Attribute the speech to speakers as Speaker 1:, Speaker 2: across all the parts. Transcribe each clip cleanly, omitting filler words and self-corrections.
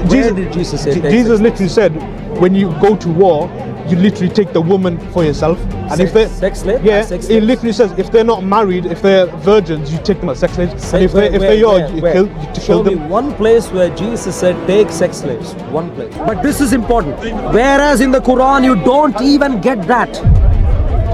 Speaker 1: Where did Jesus say take
Speaker 2: Jesus
Speaker 1: sex
Speaker 2: literally said, when you go to war, you literally take the woman for yourself. And if they're
Speaker 1: sex slave?
Speaker 2: yeah,
Speaker 1: Sex
Speaker 2: it
Speaker 1: slaves?
Speaker 2: literally says if they're not married, if they're virgins, you take them as sex slaves. And if
Speaker 1: Where-
Speaker 2: they're
Speaker 1: where-
Speaker 2: yours, you
Speaker 1: where?
Speaker 2: kill
Speaker 1: Show me
Speaker 2: them.
Speaker 1: one place where Jesus said take sex slaves. One place. But this is important. Whereas in the Quran you don't even get that.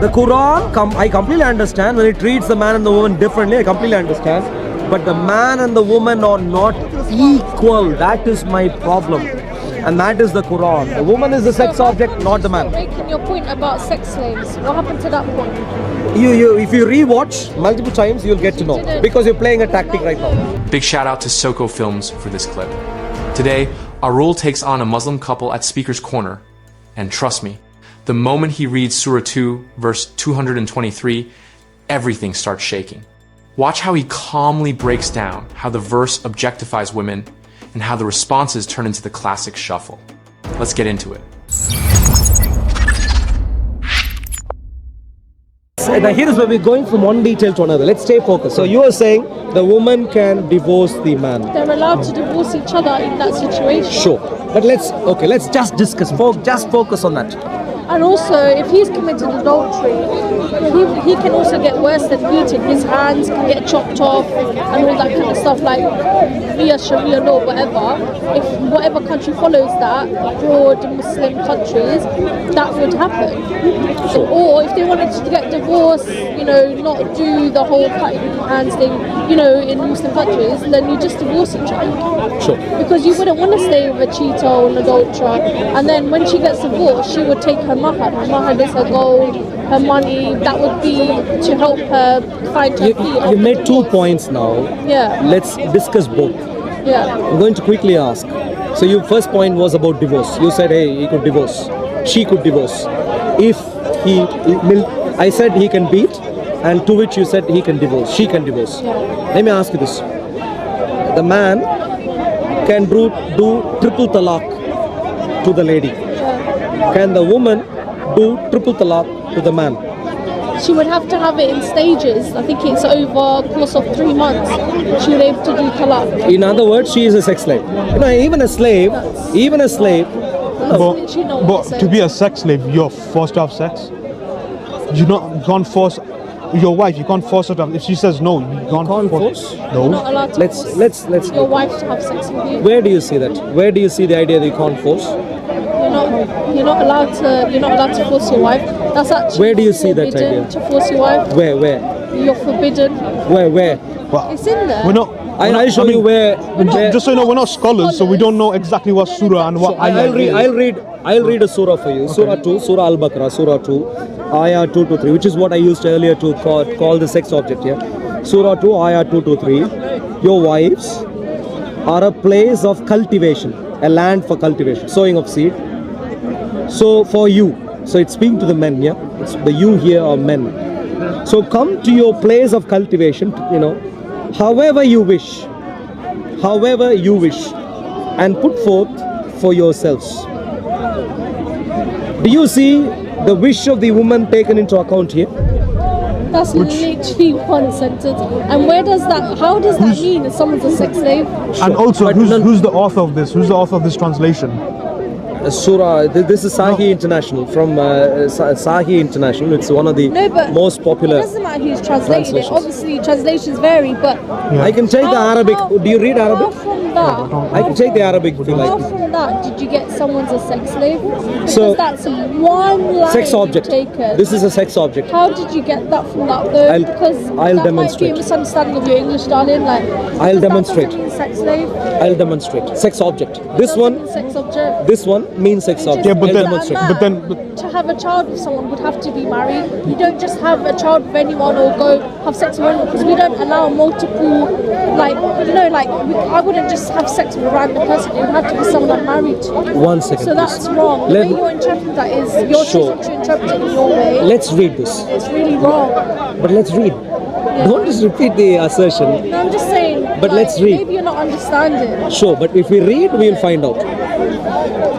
Speaker 1: The Quran, I completely understand when it treats the man and the woman differently. I completely understand. But the man and the woman are not equal. That is my problem. And that is the Quran. The woman is the sex object, not the man.
Speaker 3: Making your point about sex slaves. What happened to that point?
Speaker 1: If you rewatch multiple times, you'll get to know. Because you're playing a tactic right now.
Speaker 4: Big shout out to Soco Films for this clip. Today, Arul takes on a Muslim couple at Speaker's Corner. And trust me, the moment he reads Surah 2, verse 223, everything starts shaking. Watch how he calmly breaks down how the verse objectifies women and how the responses turn into the classic shuffle. Let's get into it.
Speaker 1: Now here is where we're going from one detail to another. Let's stay focused. So you are saying the woman can divorce the man.
Speaker 3: They're allowed to divorce each other in that situation.
Speaker 1: Sure. But let's just discuss. Just focus on that.
Speaker 3: And also, if he's committed adultery, he can also get worse than beaten. His hands can get chopped off and all that kind of stuff, like via Sharia law, whatever. If whatever country follows that, broad Muslim countries, that would happen. So, or if they wanted to get divorced, not do the whole cutting hands thing, in Muslim countries, then you just divorce each other.
Speaker 1: Sure.
Speaker 3: Because you wouldn't want to stay with a cheater or an adulterer. And then when she gets divorced, she would take her mahar. Her mahar is her gold, her money. That would be to help her find her feet.
Speaker 1: You made 2 points now.
Speaker 3: Yeah.
Speaker 1: Let's discuss both.
Speaker 3: Yeah.
Speaker 1: I'm going to quickly ask. So your first point was about divorce. You said, hey, he could divorce. She could divorce. I said he can beat, and to which you said he can divorce. She can divorce.
Speaker 3: Yeah.
Speaker 1: Let me ask you this. The man can do triple talaq to the lady. Can the woman do triple talaq to the man?
Speaker 3: She would have to have it in stages. I think it's over a course of 3 months. She would be able to do talaq.
Speaker 1: In other words, she is a sex slave. Even a slave.
Speaker 2: But to be a sex slave, you're forced to have sex. You can't force your wife. You can't force her to have. If she says no, you can't force.
Speaker 3: You're
Speaker 2: No.
Speaker 3: not allowed to
Speaker 1: Let's
Speaker 3: force your wife to have sex with you.
Speaker 1: Where do you see that? Where do you see the idea that you can't force?
Speaker 3: You're not allowed to force your wife. That's actually
Speaker 1: Where do you see that
Speaker 3: forbidden
Speaker 1: idea?
Speaker 3: to force your wife.
Speaker 1: Where?
Speaker 3: You're forbidden.
Speaker 1: Where?
Speaker 2: But
Speaker 3: It's in there.
Speaker 2: we're not.
Speaker 1: I'll show you where.
Speaker 2: Just so you know, we're not scholars, so we don't know exactly what surah and what ayah.
Speaker 1: I'll read a surah for you. Surah 2, Surah Al-Baqarah, Surah 2, Ayah 2 to 3, which is what I used earlier to call the sex object here. Surah 2, Ayah 2 to 3. Your wives are a place of cultivation, a land for cultivation, sowing of seed. So for you, so it's speaking to the men, yeah? It's the you here are men. So come to your place of cultivation, however you wish, and put forth for yourselves. Do you see the wish of the woman taken into account here?
Speaker 3: That's literally one sentence. And how does that mean that someone's a sex slave?
Speaker 2: And also, who's the author of this? Who's the author of this translation?
Speaker 1: Surah, this is Sahih International, from Sahih International. It's one of the most popular.
Speaker 3: It doesn't matter who's translated it.
Speaker 1: translations.
Speaker 3: Obviously, translations vary, but
Speaker 1: I can take the Arabic. Do you read Arabic?
Speaker 3: How from that?
Speaker 1: I can take the Arabic if you
Speaker 3: How
Speaker 1: like.
Speaker 3: from that did you get someone's a sex slave? Because
Speaker 1: So,
Speaker 3: that's one line
Speaker 1: Sex object.
Speaker 3: taken.
Speaker 1: This is a sex object.
Speaker 3: How did you get that from that though? Because
Speaker 1: I'll
Speaker 3: that
Speaker 1: demonstrate.
Speaker 3: might be a misunderstanding of your English, darling.
Speaker 1: I'll demonstrate.
Speaker 3: That doesn't mean sex slave.
Speaker 1: I'll demonstrate. Sex object. This
Speaker 3: Doesn't
Speaker 1: one.
Speaker 3: mean sex object.
Speaker 1: This one means sex object.
Speaker 2: Yeah, but
Speaker 1: I'll
Speaker 2: then-
Speaker 1: demonstrate.
Speaker 2: but then-
Speaker 3: to have a child with someone would have to be married. You don't just have a child with anyone or go have sex with anyone, because we don't allow multiple, I wouldn't just have sex with a random person. It would have to be someone I'm married to.
Speaker 1: 1 second.
Speaker 3: So that's
Speaker 1: please.
Speaker 3: wrong. The
Speaker 1: Let-
Speaker 3: way you're interpreting that is you're
Speaker 1: Sure.
Speaker 3: choosing to interpret it in your way.
Speaker 1: Let's read this.
Speaker 3: It's really wrong.
Speaker 1: But let's read. Don't just repeat the assertion.
Speaker 3: No, I'm just saying.
Speaker 1: But let's read.
Speaker 3: Maybe you're not understanding.
Speaker 1: Sure, but if we read, we'll find out.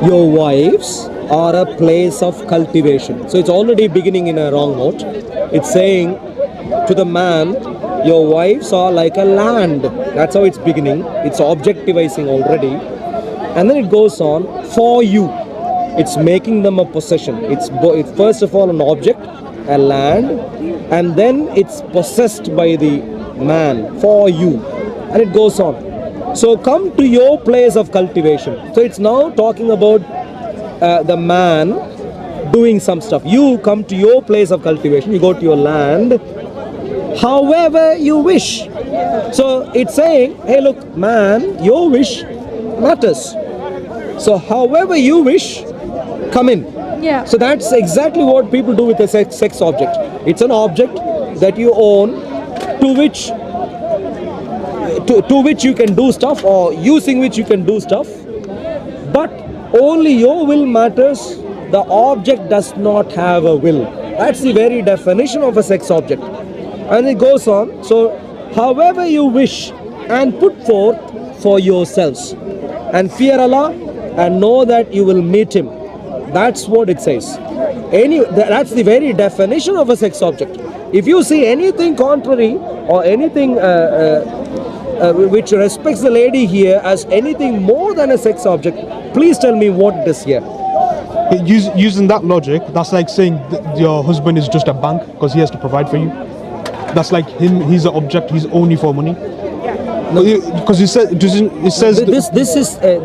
Speaker 1: Your wives are a place of cultivation. So it's already beginning in a wrong note. It's saying to the man, your wives are like a land. That's how it's beginning. It's objectivizing already. and then it goes on for you. It's making them a possession. It's first of all an object, a land, and then it's possessed by the man for you, and it goes on. So come to your place of cultivation. So it's now talking about the man doing some stuff. You come to your place of cultivation, you go to your land however you wish. So it's saying, hey look man, your wish matters. So however you wish, come in.
Speaker 3: Yeah.
Speaker 1: So that's exactly what people do with a sex object. It's an object that you own, to which you can do stuff, or using which you can do stuff, but only your will matters. The object does not have a will. That's the very definition of a sex object. And it goes on. So however you wish, and put forth for yourselves, and fear Allah, and know that you will meet Him. That's what it says. That's the very definition of a sex object. If you see anything contrary, or anything which respects the lady here as anything more than a sex object, please tell me what it is here.
Speaker 2: Using that logic, that's like saying your husband is just a bank because he has to provide for you. That's like him. He's an object. He's only for money. Because it says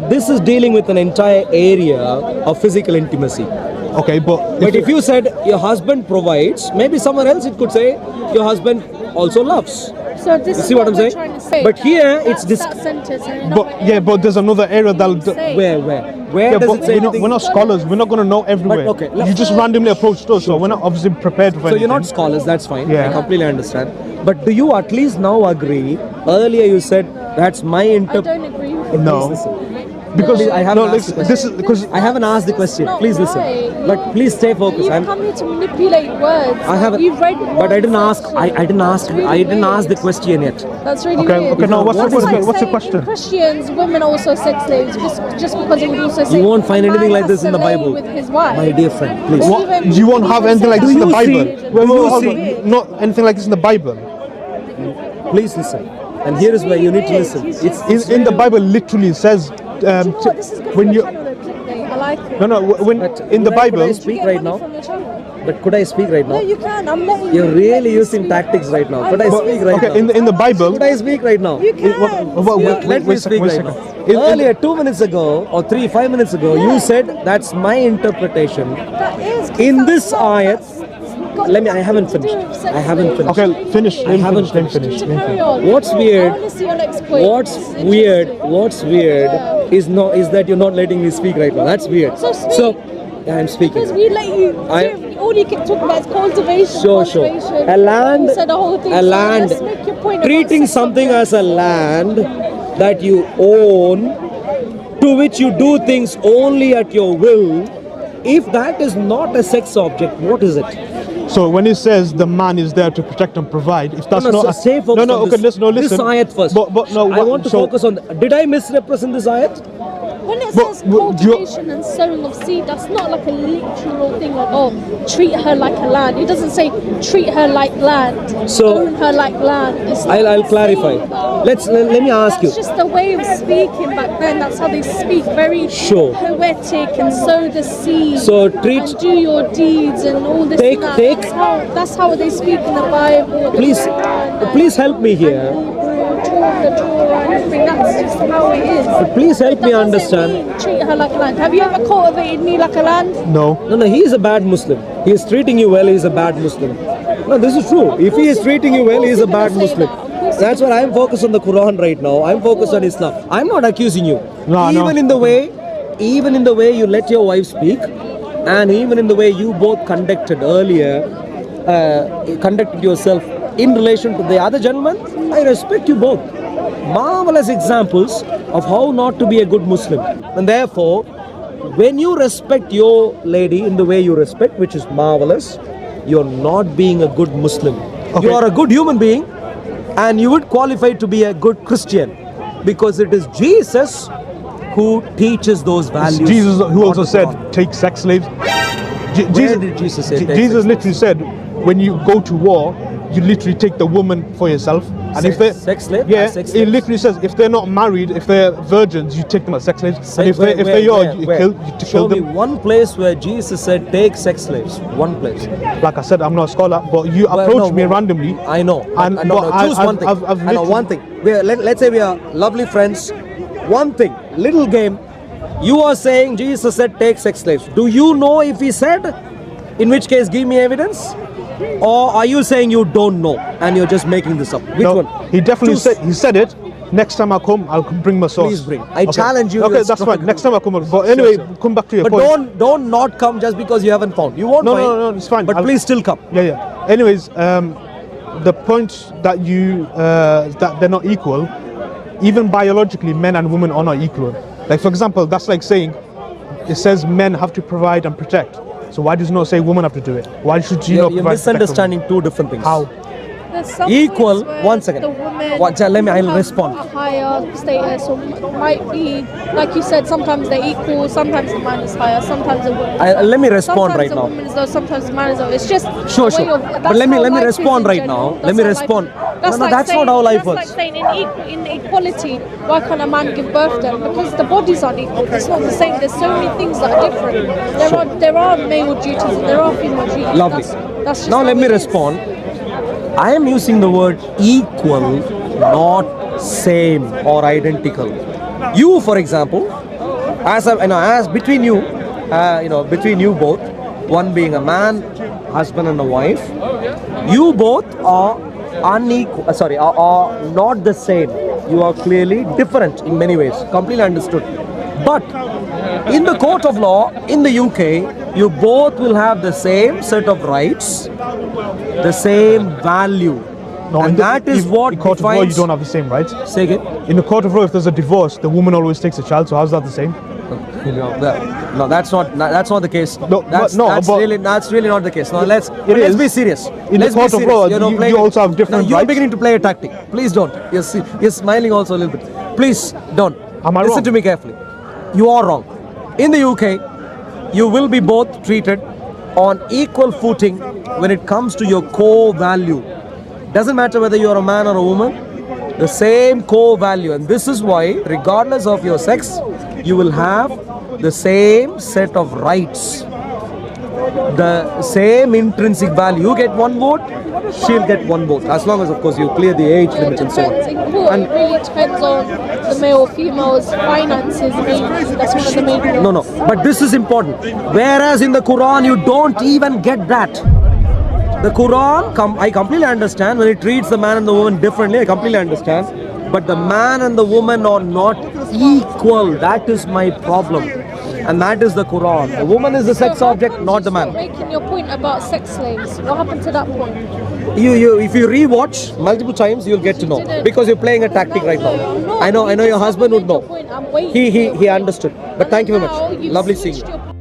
Speaker 1: this is dealing with an entire area of physical intimacy.
Speaker 2: Okay, but
Speaker 1: if you said your husband provides, maybe somewhere else it could say your husband also loves.
Speaker 3: So this
Speaker 1: You
Speaker 3: is
Speaker 1: see what I'm
Speaker 3: we're
Speaker 1: saying?
Speaker 3: trying to say.
Speaker 1: But here
Speaker 3: That's
Speaker 1: it's
Speaker 3: that sentence, and
Speaker 2: but there's another area that
Speaker 3: say.
Speaker 1: where
Speaker 2: yeah,
Speaker 1: does
Speaker 2: but
Speaker 1: it say anything?
Speaker 2: we're not scholars. We're not going to know everywhere.
Speaker 1: But, okay,
Speaker 2: You just randomly approached us, so we're not obviously prepared for
Speaker 1: So
Speaker 2: anything.
Speaker 1: you're not scholars, that's fine.
Speaker 2: Yeah.
Speaker 1: I completely understand. But do you at least now agree? Earlier you said that's my
Speaker 3: I
Speaker 1: interpretation.
Speaker 3: don't agree with
Speaker 2: No.
Speaker 3: this.
Speaker 2: Because
Speaker 1: I haven't asked the
Speaker 2: this is because
Speaker 1: I haven't asked the question.
Speaker 3: not
Speaker 1: Please listen.
Speaker 3: right.
Speaker 1: But please stay focused.
Speaker 3: You've come here to manipulate words.
Speaker 1: I haven't.
Speaker 3: You've read
Speaker 1: But I didn't
Speaker 3: one
Speaker 1: ask.
Speaker 3: section.
Speaker 1: I didn't ask.
Speaker 3: That's really
Speaker 1: I didn't ask the
Speaker 3: weird.
Speaker 1: question yet.
Speaker 3: That's really
Speaker 2: Okay,
Speaker 3: weird.
Speaker 2: okay, now what's the
Speaker 3: It's
Speaker 2: question?
Speaker 3: like
Speaker 2: What's the
Speaker 3: saying
Speaker 2: question?
Speaker 3: in Christians, women are also sex slaves, just because it would also say
Speaker 1: You won't find
Speaker 3: a man
Speaker 1: anything like
Speaker 3: has
Speaker 1: this in
Speaker 3: to
Speaker 1: the
Speaker 3: lay
Speaker 1: Bible.
Speaker 3: with his wife.
Speaker 1: My dear friend, please.
Speaker 3: Or
Speaker 2: What?
Speaker 3: even-
Speaker 2: You won't have
Speaker 3: even
Speaker 2: anything like this in the
Speaker 1: Do you
Speaker 2: Bible.
Speaker 1: see-
Speaker 2: Wait,
Speaker 1: do you
Speaker 2: hold
Speaker 1: see-
Speaker 2: on. Not anything like this in the Bible.
Speaker 1: Please listen. And here is where you need to listen. It's
Speaker 2: In the Bible, literally says
Speaker 3: Do you know what? This is good
Speaker 2: when
Speaker 3: for
Speaker 2: you
Speaker 3: your channel, though, clickbait. I like it.
Speaker 2: no when
Speaker 1: But
Speaker 2: in the
Speaker 1: could I
Speaker 2: Bible.
Speaker 1: speak
Speaker 3: Get
Speaker 1: right
Speaker 3: money
Speaker 1: now?
Speaker 3: from your channel.
Speaker 1: But could I speak right
Speaker 3: No,
Speaker 1: now?
Speaker 3: you can. I'm letting you.
Speaker 1: You're really
Speaker 3: let you
Speaker 1: using
Speaker 3: speak.
Speaker 1: tactics right now. Could I
Speaker 3: I'm
Speaker 1: speak
Speaker 3: not-
Speaker 1: right
Speaker 2: Okay,
Speaker 1: now?
Speaker 2: in the Bible.
Speaker 1: Could I speak right now?
Speaker 3: You can.
Speaker 1: Let me speak right now.
Speaker 2: In-
Speaker 1: Earlier, 2 minutes ago, or 5 minutes ago, you said that's my interpretation.
Speaker 3: That is. 'cause
Speaker 1: In
Speaker 3: that's
Speaker 1: this
Speaker 3: not-
Speaker 1: ayat,
Speaker 3: that's got
Speaker 1: let me. I
Speaker 3: nothing
Speaker 1: haven't
Speaker 3: to do
Speaker 1: finished.
Speaker 3: with sex
Speaker 1: I haven't
Speaker 3: slaves.
Speaker 1: finished.
Speaker 2: Okay, finish.
Speaker 1: I haven't
Speaker 2: Then
Speaker 1: finished.
Speaker 2: finish.
Speaker 3: To
Speaker 2: Then
Speaker 3: carry
Speaker 2: finish.
Speaker 3: on.
Speaker 1: What's
Speaker 3: I
Speaker 1: weird?
Speaker 3: want to see your next point.
Speaker 1: What's
Speaker 3: It's
Speaker 1: weird?
Speaker 3: interesting.
Speaker 1: What's weird
Speaker 3: Yeah.
Speaker 1: is that you're not letting me speak right now. That's weird.
Speaker 3: So speak.
Speaker 1: Yeah, I'm speaking.
Speaker 3: Because we let you.
Speaker 1: I-
Speaker 3: All you can talk about is cultivation.
Speaker 1: Sure.
Speaker 3: cultivation.
Speaker 1: A land,
Speaker 3: You said the whole thing.
Speaker 1: a
Speaker 3: so
Speaker 1: land,
Speaker 3: let's make your point about
Speaker 1: treating
Speaker 3: sex
Speaker 1: something
Speaker 3: objects.
Speaker 1: as a land that you own, to which you do things only at your will. If that is not a sex object, what is it?
Speaker 2: So when it says the man is there to protect and provide, if that's
Speaker 1: No,
Speaker 2: not
Speaker 1: stay focused
Speaker 2: no,
Speaker 1: on
Speaker 2: okay,
Speaker 1: this,
Speaker 2: listen.
Speaker 1: this ayat first.
Speaker 2: But no,
Speaker 1: I want to
Speaker 2: so-
Speaker 1: focus on. Did I misrepresent this ayat?
Speaker 3: When it
Speaker 2: But-
Speaker 3: says
Speaker 2: but you-
Speaker 3: cultivation and sowing of seed, that's not like a literal thing of, oh, treat her like a land. It doesn't say treat her like land,
Speaker 1: So-
Speaker 3: own her like land. It's not
Speaker 1: I'll
Speaker 3: the
Speaker 1: clarify.
Speaker 3: same, though.
Speaker 1: Let me ask you.
Speaker 3: That's just a way of speaking back then. That's how they speak, very
Speaker 1: Sure.
Speaker 3: poetic and sow the seed.
Speaker 1: So treat-
Speaker 3: and do your deeds and all this.
Speaker 1: Take-
Speaker 3: and that.
Speaker 1: take-
Speaker 3: That's how they speak in the Bible. the
Speaker 1: Please,
Speaker 3: Quran, and-
Speaker 1: please help me here.
Speaker 3: the Torah and everything. That's just how it is.
Speaker 1: Please help
Speaker 3: That
Speaker 1: me
Speaker 3: doesn't
Speaker 1: understand.
Speaker 3: mean treat her like a land. Have you ever cultivated me like a land?
Speaker 2: No.
Speaker 1: No, he is a bad Muslim. He is treating you well, he is a bad Muslim. No, this is true. If he is treating you well, he is a bad Muslim. That's why I'm focused on the Quran right now. I'm focused on Islam. I'm not accusing you.
Speaker 2: No,
Speaker 1: even in the way you let your wife speak, and even in the way you both conducted earlier, conducted yourself in relation to the other gentleman, I respect you both. Marvelous examples of how not to be a good Muslim. And therefore, when you respect your lady in the way you respect, which is marvelous, you're not being a good Muslim.
Speaker 2: Okay.
Speaker 1: You are a good human being, and you would qualify to be a good Christian, because it is Jesus who teaches those values.
Speaker 2: Jesus who
Speaker 1: not
Speaker 2: also
Speaker 1: the
Speaker 2: said
Speaker 1: Quran.
Speaker 2: take sex slaves.
Speaker 1: Where did Jesus say take
Speaker 2: Jesus
Speaker 1: sex
Speaker 2: literally said when you go to war, you literally take the woman for yourself. And if they
Speaker 1: sex slave?
Speaker 2: yeah,
Speaker 1: Sex
Speaker 2: it
Speaker 1: slaves?
Speaker 2: literally says if they're not married, if they're virgins, you take them as sex slaves. And if
Speaker 1: Where-
Speaker 2: they
Speaker 1: where-
Speaker 2: are,
Speaker 1: where-
Speaker 2: you
Speaker 1: where?
Speaker 2: kill
Speaker 1: Show me
Speaker 2: them.
Speaker 1: one place where Jesus said, take sex slaves. One place.
Speaker 2: Like I said, I'm not a scholar, but you
Speaker 1: Well,
Speaker 2: approach
Speaker 1: no,
Speaker 2: me
Speaker 1: no.
Speaker 2: randomly.
Speaker 1: I know.
Speaker 2: And
Speaker 1: I know.
Speaker 2: but
Speaker 1: Choose one thing.
Speaker 2: I've
Speaker 1: I know
Speaker 2: literally-
Speaker 1: one thing. Let's say we are lovely friends. One thing, little game. You are saying Jesus said take sex slaves. Do you know if he said? In which case, give me evidence. Or are you saying you don't know and you're just making this up? Which
Speaker 2: No,
Speaker 1: one?
Speaker 2: he definitely
Speaker 1: Choose.
Speaker 2: said it. Next time I come, I'll bring my source.
Speaker 1: Please bring. I challenge you.
Speaker 2: Okay,
Speaker 1: you're
Speaker 2: that's
Speaker 1: strong.
Speaker 2: fine. Next time I come. But anyway,
Speaker 1: Sure.
Speaker 2: come back to your
Speaker 1: But
Speaker 2: point.
Speaker 1: don't not come just because you haven't found. You won't
Speaker 2: No,
Speaker 1: find.
Speaker 2: no, it's fine.
Speaker 1: But
Speaker 2: I'll-
Speaker 1: please still come.
Speaker 2: Yeah. Anyways, the point that you that they're not equal, even biologically, men and women are not equal. Like for example, that's like saying it says men have to provide and protect. So why does it not say women have to do it? Why should you not
Speaker 1: You're
Speaker 2: provide? and protect
Speaker 1: misunderstanding two different things.
Speaker 2: How?
Speaker 3: There's some
Speaker 1: Equal.
Speaker 3: points where
Speaker 1: One second.
Speaker 3: the women
Speaker 1: Let me. I'll
Speaker 3: have
Speaker 1: respond.
Speaker 3: a higher status, or might be, like you said, sometimes they're equal, sometimes the man is higher, sometimes the woman is lower.
Speaker 1: Let me respond
Speaker 3: Sometimes
Speaker 1: right
Speaker 3: the
Speaker 1: now.
Speaker 3: woman is low, sometimes the man is low. It's just
Speaker 1: Sure,
Speaker 3: a way
Speaker 1: sure.
Speaker 3: of-
Speaker 1: But
Speaker 3: that's
Speaker 1: let me
Speaker 3: how
Speaker 1: let me
Speaker 3: life is
Speaker 1: respond
Speaker 3: in
Speaker 1: right
Speaker 3: general.
Speaker 1: now.
Speaker 3: That's
Speaker 1: Let me
Speaker 3: how life
Speaker 1: respond.
Speaker 3: is.
Speaker 1: No, that's not how life
Speaker 3: That's
Speaker 1: works.
Speaker 3: like saying in equality, why can't a man give birth then? Because the bodies aren't equal. It's not the same. There's so many things that are different. There are male duties and there are female duties.
Speaker 1: Lovely.
Speaker 3: That's just
Speaker 1: Now
Speaker 3: how
Speaker 1: let me
Speaker 3: it is.
Speaker 1: respond. I am using the word equal, not same or identical. You, for example, as between you, between you both, one being a man, husband and a wife, you both are unequal. Are not the same. You are clearly different in many ways. Completely understood. But in the court of law in the UK, you both will have the same set of rights, the same value.
Speaker 2: No,
Speaker 1: And that is what
Speaker 2: in court of law you
Speaker 1: defines-
Speaker 2: don't have the same rights.
Speaker 1: Say again?
Speaker 2: In the court of law, if there's a divorce, the woman always takes a child. So how's that the same?
Speaker 1: No, that's not the case.
Speaker 2: No,
Speaker 1: that's,
Speaker 2: but no,
Speaker 1: that's
Speaker 2: but-
Speaker 1: really not the case. No, let's
Speaker 2: is.
Speaker 1: be serious.
Speaker 2: In the
Speaker 1: Let's be
Speaker 2: court of
Speaker 1: serious.
Speaker 2: law,
Speaker 1: You're
Speaker 2: you
Speaker 1: playing-
Speaker 2: also have different
Speaker 1: No, you're
Speaker 2: rights.
Speaker 1: beginning to play a tactic. Please don't. You're smiling also a little bit. Please don't.
Speaker 2: Am I
Speaker 1: Listen
Speaker 2: wrong?
Speaker 1: to me carefully. You are wrong. In the UK, you will be both treated on equal footing when it comes to your core value. Doesn't matter whether you're a man or a woman, the same core value. And this is why, regardless of your sex, you will have the same set of rights, the same intrinsic value. You get one vote, she'll get one vote, as long as, of course, you clear the age
Speaker 3: Yeah,
Speaker 1: limit and so
Speaker 3: depends.
Speaker 1: on.
Speaker 3: In court, it really depends on the male or female's finances. Maybe that's one of the main
Speaker 1: No, but this is important. Whereas in the Quran, you don't even get that. The Quran, I completely understand when it treats the man and the woman differently. I completely understand. But the man and the woman are not equal. That is my problem. And that is the Quran. The woman is the sex object, not the man.
Speaker 3: Making your point about sex slaves. What happened to that point?
Speaker 1: If you rewatch multiple times, you'll get to know. Because you're playing a tactic right now. I know your husband would know. He understood. But thank you very much. Lovely seeing you.